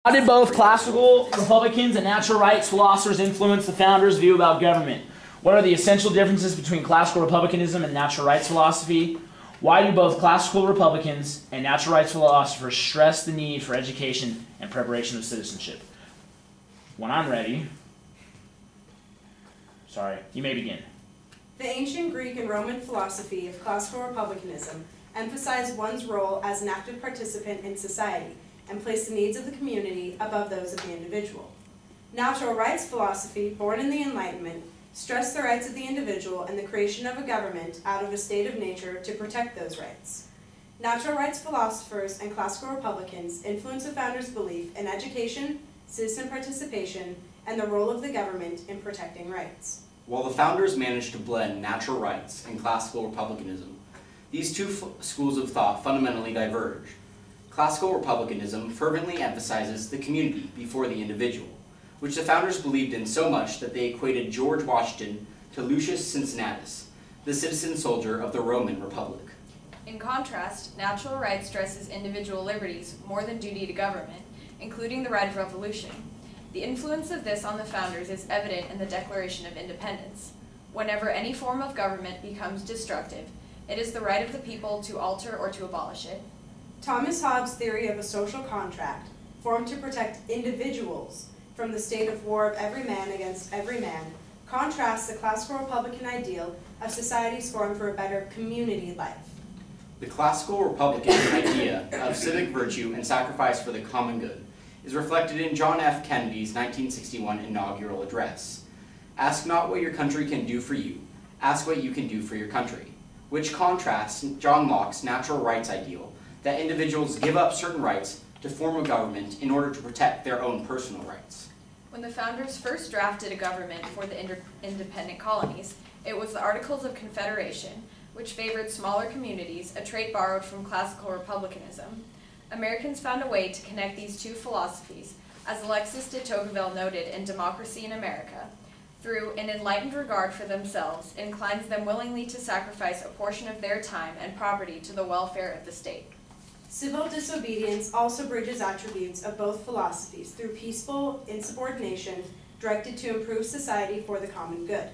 How did both classical Republicans and natural rights philosophers influence the founders' view about government? What are the essential differences between classical Republicanism and natural rights philosophy? Why do both classical Republicans and natural rights philosophers stress the need for education and preparation of citizenship? When I'm ready. Sorry, you may begin. The ancient Greek and Roman philosophy of classical republicanism emphasized one's role as an active participant in society and placed the needs of the community above those of the individual. Natural rights philosophy, born in the Enlightenment, stressed the rights of the individual and the creation of a government out of a state of nature to protect those rights. Natural rights philosophers and classical Republicans influenced the founders' belief in education, citizen participation, and the role of the government in protecting rights. While the founders managed to blend natural rights and classical republicanism, these two schools of thought fundamentally diverge. Classical republicanism fervently emphasizes the community before the individual, which the founders believed in so much that they equated George Washington to Lucius Cincinnatus, the citizen soldier of the Roman Republic. In contrast, natural rights stresses individual liberties more than duty to government, including the right of revolution. The influence of this on the founders is evident in the Declaration of Independence. Whenever any form of government becomes destructive, it is the right of the people to alter or to abolish it. Thomas Hobbes' theory of a social contract, formed to protect individuals from the state of war of every man against every man, contrasts the classical Republican ideal of societies formed for a better community life. The classical Republican idea of civic virtue and sacrifice for the common good is reflected in John F. Kennedy's 1961 inaugural address. Ask not what your country can do for you, ask what you can do for your country, which contrasts John Locke's natural rights ideal that individuals give up certain rights to form a government in order to protect their own personal rights. When the founders first drafted a government for the independent colonies, it was the Articles of Confederation, which favored smaller communities, a trait borrowed from classical republicanism. Americans found a way to connect these two philosophies, as Alexis de Tocqueville noted in Democracy in America, through an enlightened regard for themselves, inclines them willingly to sacrifice a portion of their time and property to the welfare of the state. Civil disobedience also bridges attributes of both philosophies through peaceful insubordination directed to improve society for the common good.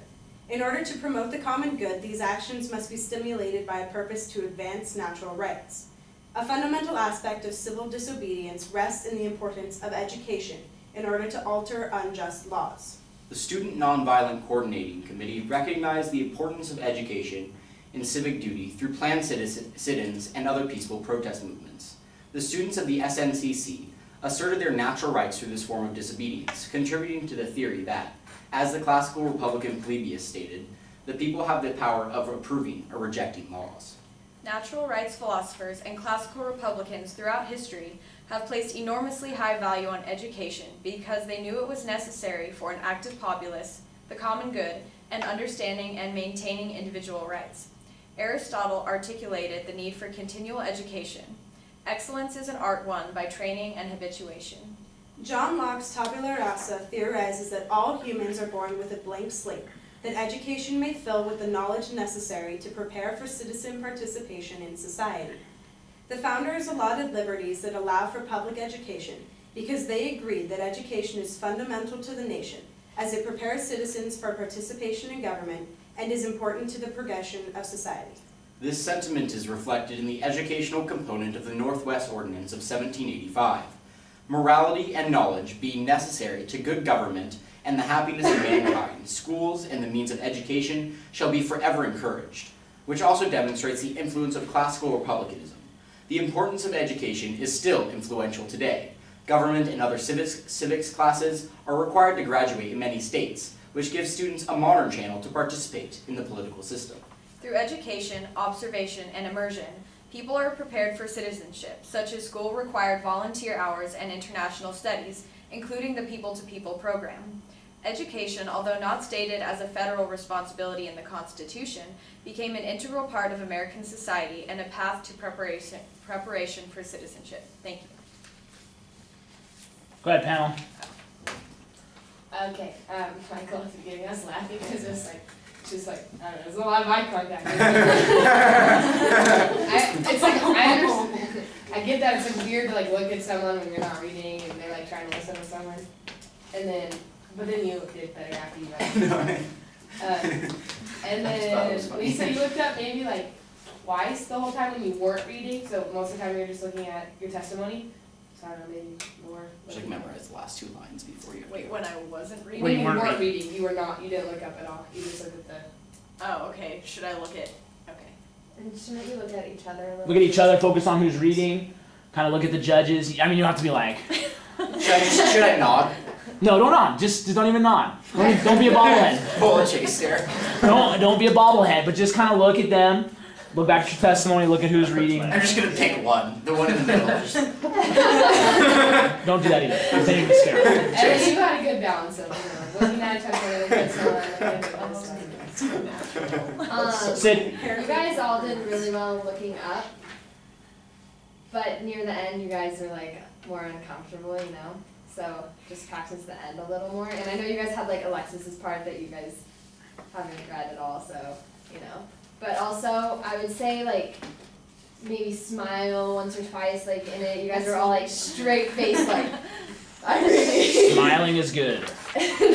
In order to promote the common good, these actions must be stimulated by a purpose to advance natural rights. A fundamental aspect of civil disobedience rests in the importance of education in order to alter unjust laws. The Student Nonviolent Coordinating Committee recognized the importance of education in civic duty through planned sit-ins and other peaceful protest movements. The students of the SNCC asserted their natural rights through this form of disobedience, contributing to the theory that, as the classical Republican Polybius stated, the people have the power of approving or rejecting laws. Natural rights philosophers and classical Republicans throughout history have placed enormously high value on education because they knew it was necessary for an active populace, the common good, and understanding and maintaining individual rights. Aristotle articulated the need for continual education. Excellence is an art won by training and habituation. John Locke's tabula rasa theorizes that all humans are born with a blank slate, that education may fill with the knowledge necessary to prepare for citizen participation in society. The founders allotted liberties that allow for public education because they agreed that education is fundamental to the nation as it prepares citizens for participation in government and is important to the progression of society. This sentiment is reflected in the educational component of the Northwest Ordinance of 1785. Morality and knowledge being necessary to good government and the happiness of mankind, schools and the means of education shall be forever encouraged, which also demonstrates the influence of classical republicanism. The importance of education is still influential today. Government and other civics classes are required to graduate in many states, which gives students a modern channel to participate in the political system. Through education, observation, and immersion, people are prepared for citizenship, such as school-required volunteer hours and international studies, including the People-to-People program. Education, although not stated as a federal responsibility in the Constitution, became an integral part of American society and a path to preparation for citizenship. Thank you. Go ahead, panel. Okay, Michael at the beginning, I was laughing because it was like, just like, I don't know, there's a lot of eye contact. I get that it's like weird to like look at someone when you're not reading and they're like trying to listen to someone, and then but then you did better after you read. And I just thought it was then funny. Lisa, you looked up maybe like twice the whole time when you weren't reading, so most of the time you're just looking at your testimony. So I don't know, maybe more. Just like memorize the last 2 lines before you. Wait, when I wasn't reading? When you weren't weren't reading, you were not. You didn't look up at all. You just looked at the. Oh, okay. Should I look at? Okay. And shouldn't you look at each other a little? Look at each other, focus on who's reading, kind of look at the judges. I mean, you don't have to be like, Should I nod? no, don't nod. Just don't even nod. Don't be a bobblehead. Pull a chase there. Don't be a bobblehead, but just kind of look at them. Look back at your testimony. Look at who's reading. I'm just gonna pick one. The one in the middle. Just, Don't do that either. Then you'll be scared. And then you had a good balance of looking at each other, looking at someone, looking at Sid, You guys all did really well looking up, but near the end, you guys are like more uncomfortable, you know. So just practice the end a little more. And I know you guys had like Alexis's part that you guys haven't read at all, so you know. But also, I would say like maybe smile once or twice, like in it. You guys are all like straight faced, like I'm reading. smiling is good.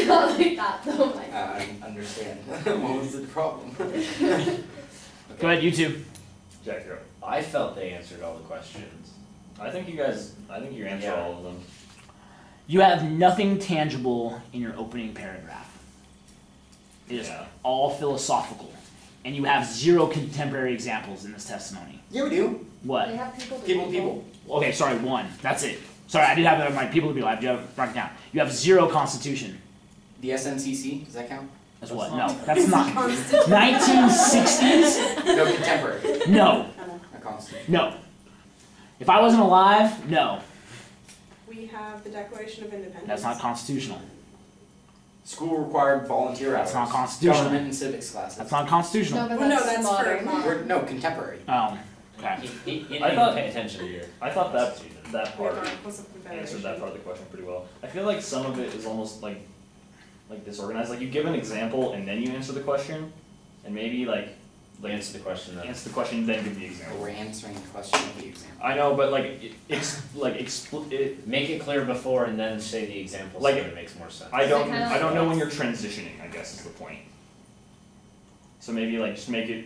Not like that though. Like. I understand. What was the problem? Go ahead, you two. Jack, you're up. I felt they answered all the questions. I think you answered Yeah. all of them. You have nothing tangible in your opening paragraph. It is Yeah. all philosophical. And you have 0 contemporary examples in this testimony. Yeah, we do. What? They have people. to People. Okay, sorry, 1. That's it. Sorry, I did have that in my people to people. I have to write it down. You have 0 constitution. The SNCC, does that count? That's what? No, that's not. 1960s? No, contemporary. No. A constitution. No. If I wasn't alive, no. We have the Declaration of Independence. That's not constitutional. School required volunteer hours. That's not constitutional. Government and civics classes. That's not constitutional. No, but Well, no, that's that's modern. for No, contemporary. Oh, okay. He didn't I even thought- pay attention to your. I thought that We part have Articles of Confederation. answered that part of the question pretty well. I feel like some of it is almost like disorganized. Like you give an example and then you answer the question, and maybe like Answer the question then. answer the question then give the Or example. we're answering the question of the exam. I know, but like Make it clear before and then say the example Like- so that it makes more sense. I Is it don't kinda I don't like know when this? you're transitioning, I guess is the point. So maybe like just make it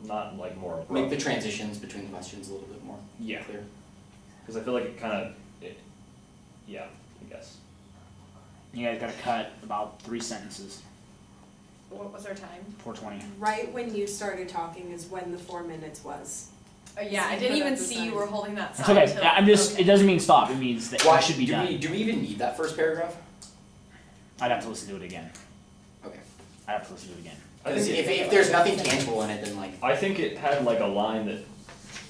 not like more abrupt. Make the transitions between questions a little bit more Yeah, clear. because I feel like it kind of yeah, I guess. You guys gotta cut about 3 sentences. What was our time? 420. Right when you started talking is when the 4 minutes was. Oh yeah, I So didn't put even up the see sign. you were holding that It's sign. okay. till- I'm just. okay. It doesn't mean stop. It means that Why it should be done. do we even need that first paragraph? I'd have to listen to it again. Okay. I'd have to listen to it again. I Because think if there's nothing tangible in it, then like I think it had like a line that,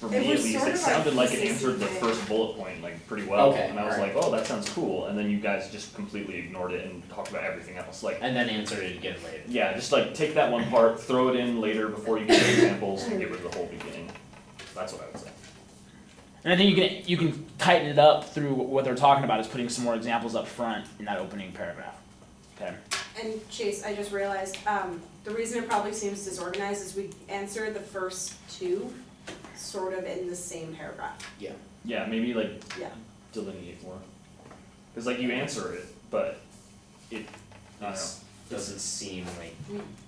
for It me at was least, sort it of like sounded like it thesis answered the thing. first bullet point like pretty well, Okay, and I was alright. like, oh, that sounds cool, and then you guys just completely ignored it and talked about everything else. Like, And then answer it again later. yeah, just like take that one part, throw it in later before you get the examples, and get rid of the whole beginning. That's what I would say. And I think you can tighten it up through what they're talking about is putting some more examples up front in that opening paragraph. Okay. And Chase, I just realized, the reason it probably seems disorganized is we answered the first 2 sort of in the same paragraph. Yeah, maybe like Yeah. delineate more, because like you answer it, but it, I don't know. Doesn't seem like.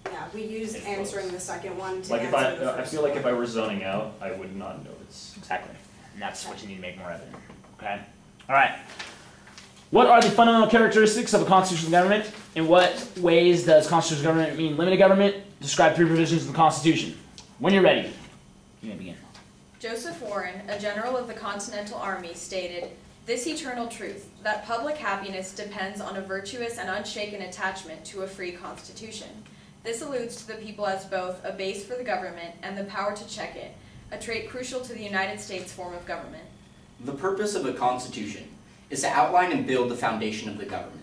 Yeah, we used It's answering close. the second one to Like if answer the I first feel like one. if I were zoning out, I would not notice. Exactly. And that's what you need to make more evident. Okay? Alright. What are the fundamental characteristics of a constitutional government? In what ways does constitutional government mean limited government? Describe 3 provisions of the Constitution. When you're ready, you may begin. Joseph Warren, a general of the Continental Army, stated, "This eternal truth, that public happiness depends on a virtuous and unshaken attachment to a free constitution. This alludes to the people as both a base for the government and the power to check it, a trait crucial to the United States form of government." the purpose of a constitution is to outline and build the foundation of the government.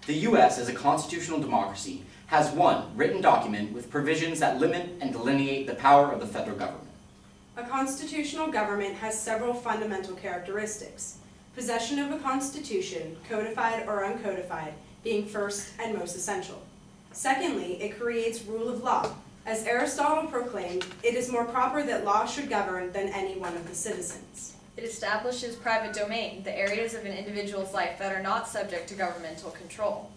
The U.S. as a constitutional democracy has one written document with provisions that limit and delineate the power of the federal government. A constitutional government has several fundamental characteristics. Possession of a constitution, codified or uncodified, being first and most essential. Secondly, it creates rule of law. As Aristotle proclaimed, it is more proper that law should govern than any one of the citizens. It establishes private domain, the areas of an individual's life that are not subject to governmental control.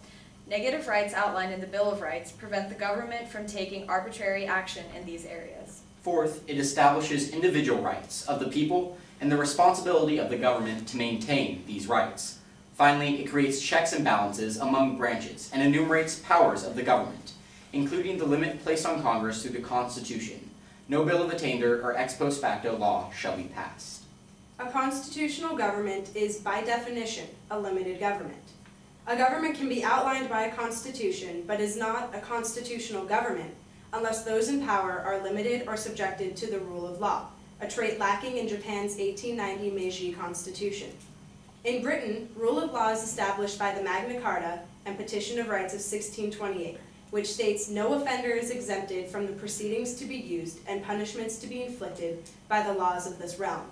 Negative rights outlined in the Bill of Rights prevent the government from taking arbitrary action in these areas. Fourth, it establishes individual rights of the people and the responsibility of the government to maintain these rights. Finally, it creates checks and balances among branches and enumerates powers of the government, including the limit placed on Congress through the Constitution. No bill of attainder or ex post facto law shall be passed. A constitutional government is, by definition, a limited government. A government can be outlined by a constitution, but is not a constitutional government unless those in power are limited or subjected to the rule of law, a trait lacking in Japan's 1890 Meiji Constitution. In Britain, rule of law is established by the Magna Carta and Petition of Rights of 1628, which states no offender is exempted from the proceedings to be used and punishments to be inflicted by the laws of this realm.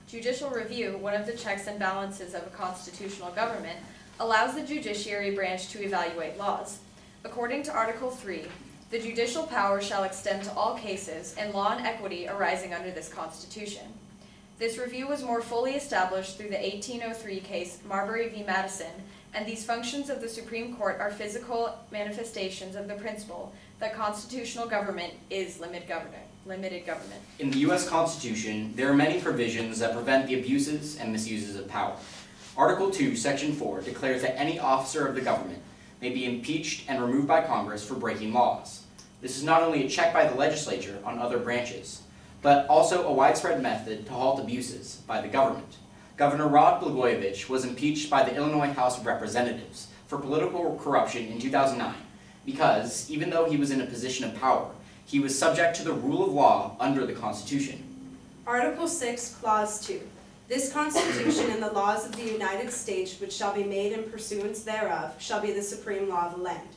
Judicial review, one of the checks and balances of a constitutional government, allows the judiciary branch to evaluate laws. According to Article 3, the judicial power shall extend to all cases and law and equity arising under this Constitution. This review was more fully established through the 1803 case Marbury v. Madison, and these functions of the Supreme Court are physical manifestations of the principle that constitutional government is limited government. In the U.S. Constitution, there are many provisions that prevent the abuses and misuses of power. Article 2, Section 4 declares that any officer of the government may be impeached and removed by Congress for breaking laws. This is not only a check by the legislature on other branches, but also a widespread method to halt abuses by the government. Governor Rod Blagojevich was impeached by the Illinois House of Representatives for political corruption in 2009 because, even though he was in a position of power, he was subject to the rule of law under the Constitution. Article 6, Clause 2. This Constitution and the laws of the United States which shall be made in pursuance thereof shall be the supreme law of the land.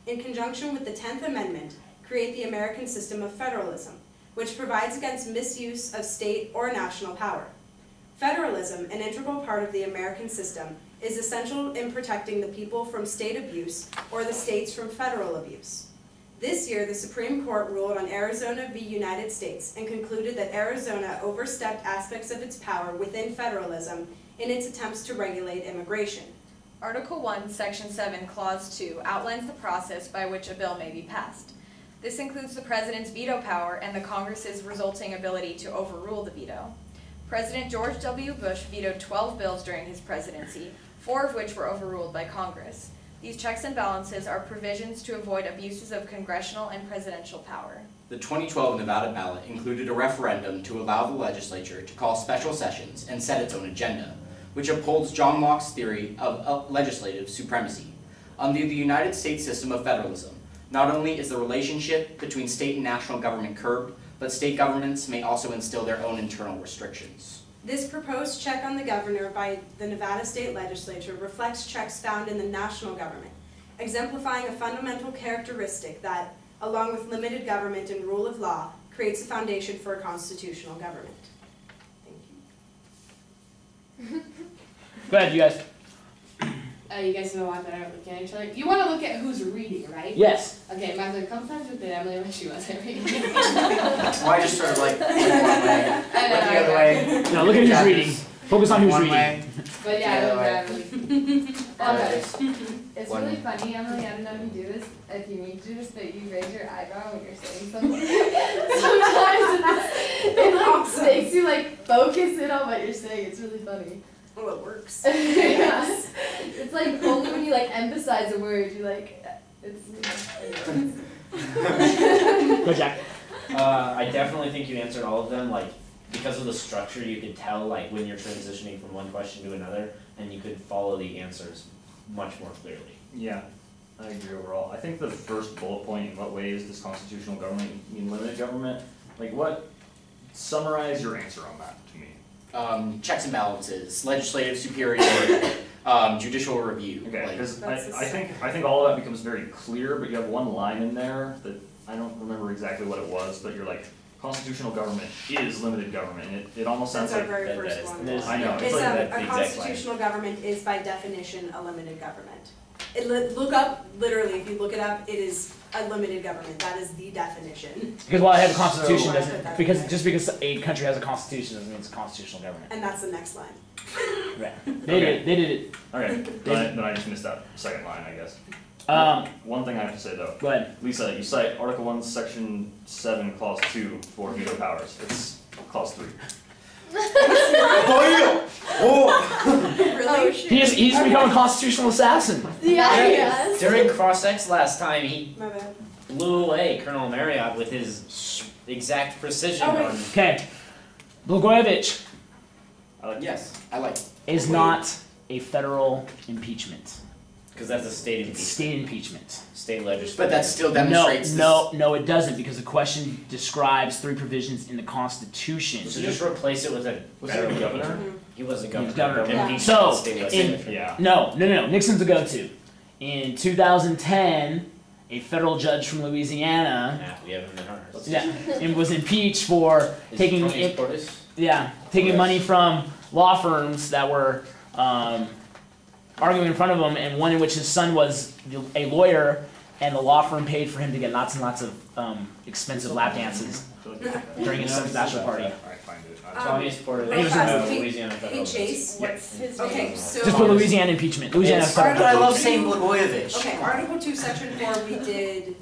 In conjunction with the 10th Amendment, create the American system of federalism, which provides against misuse of state or national power. Federalism, an integral part of the American system, is essential in protecting the people from state abuse or the states from federal abuse. This year, the Supreme Court ruled on Arizona v. United States and concluded that Arizona overstepped aspects of its power within federalism in its attempts to regulate immigration. Article 1, Section 7, Clause 2 outlines the process by which a bill may be passed. This includes the President's veto power and the Congress's resulting ability to overrule the veto. President George W. Bush vetoed 12 bills during his presidency, 4 of which were overruled by Congress. These checks and balances are provisions to avoid abuses of congressional and presidential power. The 2012 Nevada ballot included a referendum to allow the legislature to call special sessions and set its own agenda, which upholds John Locke's theory of legislative supremacy. Under the United States system of federalism, not only is the relationship between state and national government curbed, but state governments may also instill their own internal restrictions. This proposed check on the governor by the Nevada State Legislature reflects checks found in the national government, exemplifying a fundamental characteristic that, along with limited government and rule of law, creates a foundation for a constitutional government. Thank you. Go ahead, you guys. You guys know a lot better at looking at each other. You want to look at who's reading, right? Yes. Okay, Matthew, a couple times with Emily when she wasn't reading. Well, I just sort of like, one way, I look the know, other way. No, look at who's reading. Focus on who's One reading. way. But yeah, The I other looked way. at Emily. It's One- really funny, Emily. I don't know if you do this. If you need to do this, but you raise your eyebrow when you're saying something. Sometimes it like Awesome. makes you like focus in on what you're saying. It's really funny. Oh, it works. Yeah. It's like only when you like emphasize a word, you like it's. Go, Jack. I definitely think you answered all of them, like, because of the structure, you could tell, like, when you're transitioning from one question to another, and you could follow the answers much more clearly. Yeah, I agree overall. I think the first bullet point, in what ways does constitutional government mean limited government? Like summarize your answer on that to me. Checks and balances, legislative superiority, judicial review. Okay, like- because That's the I think all of that becomes very clear, but you have one line in there that I don't remember exactly what it was, but you're like, constitutional government is limited government. And it almost That's sounds our like, very that first is- one. that is- I know, It's like that- a the exact line. constitutional government is by definition a limited government. Look up, literally, if you look it up, it is a limited government. That is the definition. Because while I have a constitution So- doesn't, because just because a country has a constitution doesn't mean it's a constitutional government. And that's the next line. Right. They did it. Okay, then I just missed that second line, I guess. One thing I have to say though. Go ahead. Lisa, you cite Article 1, Section 7, Clause 2 for veto powers. It's Clause 3. Really? He's become a constitutional assassin. Yeah, During- yes. During Cross-X last time, he My bad. blew away Colonel Marriott with his exact precision Oh, wait. on. Okay. Blagojevich Yes, I like it. is not a federal impeachment. Because that's a state It's impeachment, state impeachment. state legislature. But that still No, demonstrates this. no, it doesn't, because the question describes 3 provisions in the Constitution. So just replace it with a Was he federal the governor? He was a He governor. was governor. Yeah. Impeachment So, is state in- legislature. Yeah. No, Nixon's a go-to. In 2010, a federal judge from Louisiana, Nah, we haven't been ours. and was impeached for Is taking Tony Portis? taking money from law firms that were arguing in front of him, and one in which his son was a lawyer, and the law firm paid for him to get lots and lots of expensive lap dances during his son's bachelor party. I find it. Tony Portis. real fast, Louisiana federal. Hey Chase, What's his okay, name? so. Just put Louisiana impeachment. Louisiana It's- federal. But I love saying Blagojevich. Okay, Article 2, Section 4, we did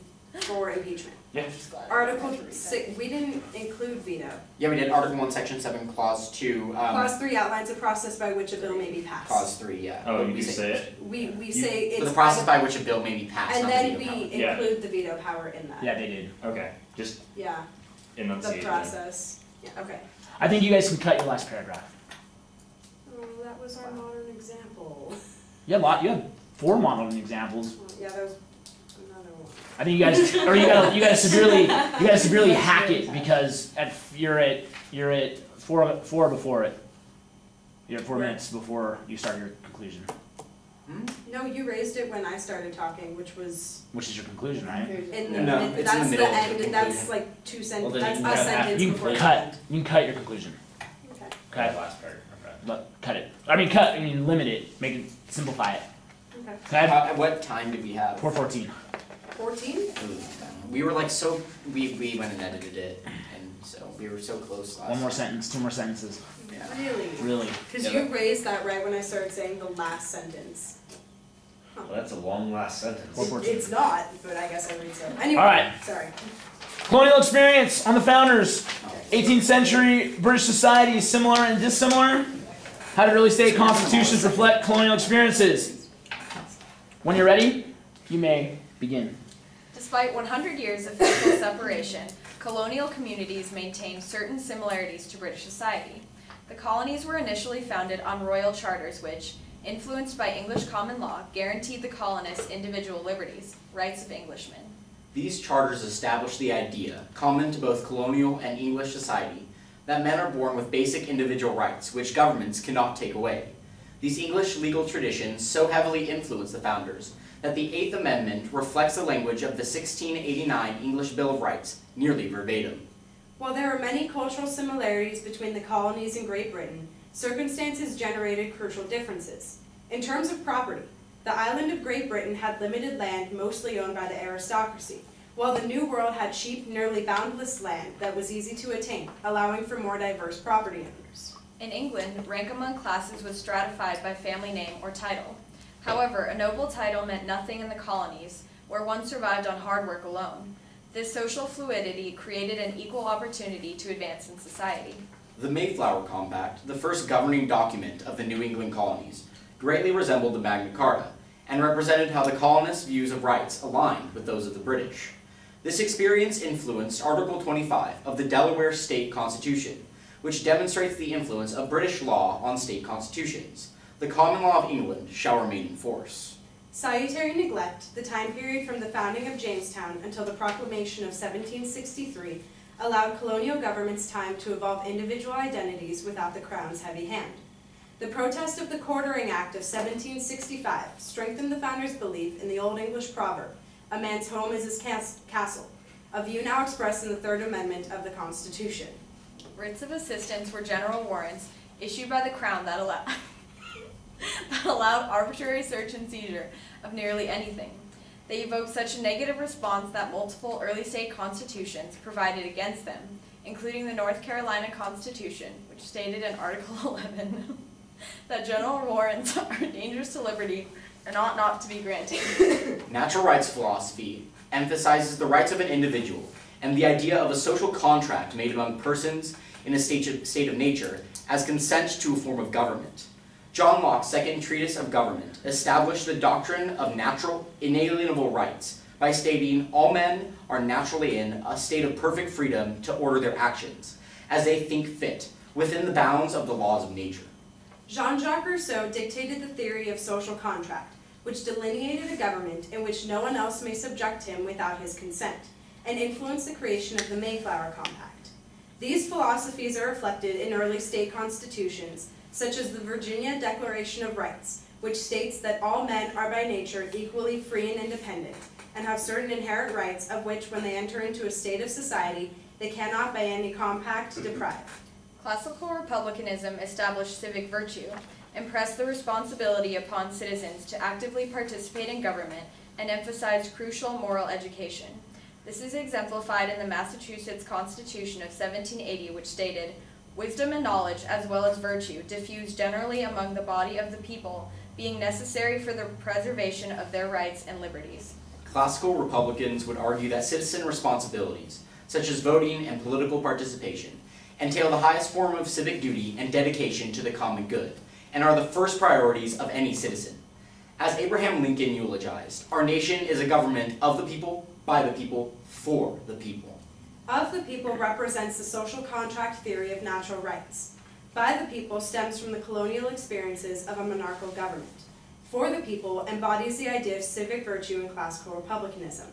for impeachment. Yeah. Article 6, we didn't include veto. Yeah, we did Article 1, Section 7, Clause 2. Clause 3 outlines a process by which a bill may be passed. Clause 3, yeah. Oh, What you we do say it? We say it's. But the process by which a bill may be passed, And not then the veto we power. Yeah. include the veto power in that. Yeah, they did. Okay, just Yeah, the enunciate it. process. Yeah, okay. I think you guys can cut your last paragraph. Oh, that was our modern example. You have 4 modern examples. Yeah, that was another one. I think you guys, or you gotta severely hack it, because you're at 4 before it. You're at 4 minutes before you start your conclusion, No, you raised it when I started talking, which was which is your conclusion, right? in the No, mid, it's in that's the the middle of the end, and that's conclusion. like 2 Well, sentences, then that's you a can have sentence You before can the cut. end. You can cut your conclusion. Okay. Okay. Last paragraph. Cut it. I mean, limit it. Make it, simplify it. Okay. Okay. At what time did we have? 4:14. 14? We were like so, we went and edited it, and so we were so close last 1 more time. sentence. 2 more sentences. Yeah. Really? Really. Because Yeah, you raised that right when I started saying the last sentence. Well, that's a long last sentence. 4:14. It's not, but I guess I read so. Anyway, All right. sorry. Colonial experience on the founders. 18th century British society, similar and dissimilar. How did early state constitutions reflect colonial experiences? When you're ready, you may begin. Despite 100 years of physical separation, colonial communities maintained certain similarities to British society. The colonies were initially founded on royal charters which, influenced by English common law, guaranteed the colonists individual liberties, rights of Englishmen. These charters established the idea, common to both colonial and English society, that men are born with basic individual rights, which governments cannot take away. These English legal traditions so heavily influenced the founders that the Eighth Amendment reflects the language of the 1689 English Bill of Rights nearly verbatim. While there are many cultural similarities between the colonies and Great Britain, circumstances generated crucial differences. In terms of property, the island of Great Britain had limited land mostly owned by the aristocracy, while the New World had cheap, nearly boundless land that was easy to attain, allowing for more diverse property owners. In England, rank among classes was stratified by family name or title. However, a noble title meant nothing in the colonies, where one survived on hard work alone. This social fluidity created an equal opportunity to advance in society. The Mayflower Compact, the first governing document of the New England colonies, greatly resembled the Magna Carta, and represented how the colonists' views of rights aligned with those of the British. This experience influenced Article 25 of the Delaware State Constitution, which demonstrates the influence of British law on state constitutions. The common law of England shall remain in force. Salutary neglect, the time period from the founding of Jamestown until the proclamation of 1763, allowed colonial governments time to evolve individual identities without the Crown's heavy hand. The protest of the Quartering Act of 1765 strengthened the founders' belief in the Old English proverb, "A man's home is his castle," a view now expressed in the Third Amendment of the Constitution. Writs of assistance were general warrants issued by the Crown that allowed that allowed arbitrary search and seizure of nearly anything. They evoked such a negative response that multiple early state constitutions provided against them, including the North Carolina Constitution, which stated in Article 11 that general warrants are dangerous to liberty and ought not to be granted. Natural rights philosophy emphasizes the rights of an individual and the idea of a social contract made among persons in a state of nature as consent to a form of government. John Locke's second treatise of government established the doctrine of natural, inalienable rights by stating all men are naturally in a state of perfect freedom to order their actions, as they think fit, within the bounds of the laws of nature. Jean-Jacques Rousseau dictated the theory of social contract, which delineated a government in which no one else may subject him without his consent, and influenced the creation of the Mayflower Compact. These philosophies are reflected in early state constitutions, such as the Virginia Declaration of Rights, which states that all men are by nature equally free and independent, and have certain inherent rights of which, when they enter into a state of society, they cannot by any compact deprive. Classical republicanism established civic virtue, impressed the responsibility upon citizens to actively participate in government, and emphasized crucial moral education. This is exemplified in the Massachusetts Constitution of 1780, which stated, "Wisdom and knowledge, as well as virtue, diffused generally among the body of the people, being necessary for the preservation of their rights and liberties." Classical Republicans would argue that citizen responsibilities, such as voting and political participation, entail the highest form of civic duty and dedication to the common good, and are the first priorities of any citizen. As Abraham Lincoln eulogized, our nation is a government of the people, by the people, for the people. Of the people represents the social contract theory of natural rights. By the people stems from the colonial experiences of a monarchical government. For the people embodies the idea of civic virtue and classical republicanism.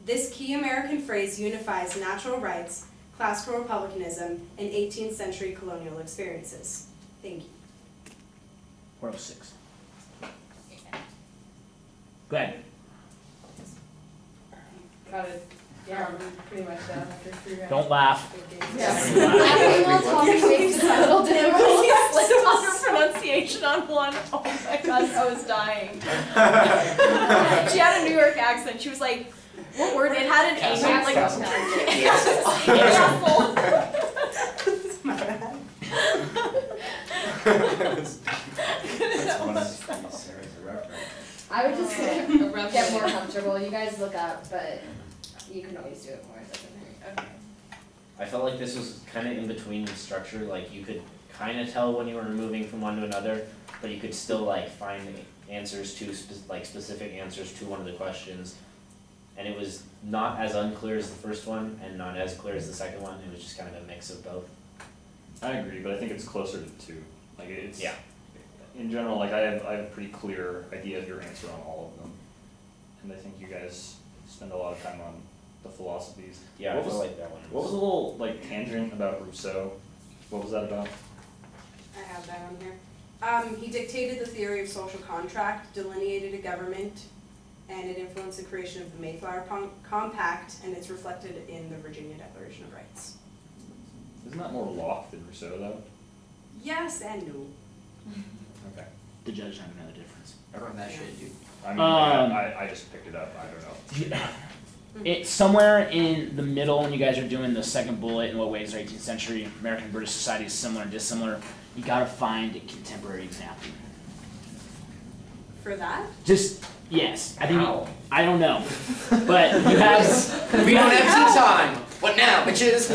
This key American phrase unifies natural rights, classical republicanism, and 18th century colonial experiences. Thank you. 406. Go ahead. Got it. Yeah, we're pretty much done after 3 rounds. Don't laugh. Yes. Laughing while talking makes it a little difficult. Slipped on her pronunciation on one. Oh my gosh, I was dying. She had a New York accent. She was like, what word? It had an H. Like, Castle. Castle. That's my bad. I would just get more comfortable. You guys look up, but you can always do it more. It doesn't hurt. Okay. I felt like this was kind of in between the structure, like you could kind of tell when you were moving from one to another, but you could still like find answers to specific answers to one of the questions. And it was not as unclear as the first one and not as clear as the second one. It was just kind of a mix of both. I agree, but I think it's closer to 2. Like it's, Yeah. In general, like I have a pretty clear idea of your answer on all of them. And I think you guys spend a lot of time on the philosophies. Yeah, What I feel was- like that one. What was a little like tangent about Rousseau? What was that about? I have that on here. He dictated the theory of social contract, delineated a government, and it influenced the creation of the Mayflower Compact, and it's reflected in the Virginia Declaration of Rights. Isn't that more Locke than Rousseau though? Yes and no. Okay. The judge doesn't know the difference. I wrote that shit, dude. I mean, I just picked it up. I don't know. It's somewhere in the middle when you guys are doing the second bullet in what ways are 18th century American British society is similar and dissimilar. You gotta find a contemporary example. For that? Just, yes, I think, How? I don't know. But you have. We don't have time. What now, bitches?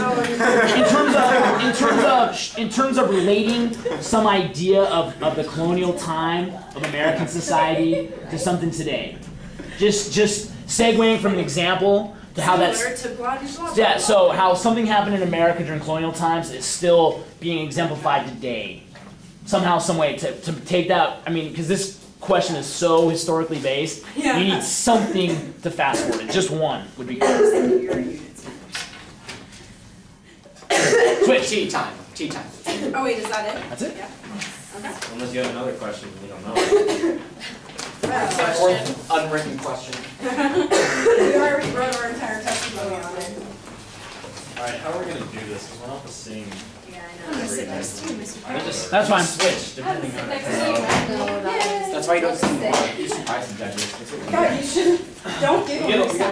in terms of relating some idea of the colonial time of American society to something today. Just segueing from an example to how that's Similar to blah, blah, blah, yeah, blah. so how something happened in America during colonial times is still being exemplified today. Somehow, some way to take that, I mean, because this question is so historically based, Yeah. you need something to fast forward it. Just one would be good. Your units. Switch. Tea time. Tea time. Oh wait, is that it? That's it? Yeah. Okay. Unless you have another question, we don't know. Or unwritten question. We already wrote our entire testimony on it. Alright, how are we gonna do this? 'Cause we're not the same. Yeah. I'm gonna sit next to you, Mr. Or President. just That's fine. switch depending on. Next to you, right? No, that was. That's why you don't see more. You surprise the judges. That's what we do. God, you should, don't giggle. You next get- time.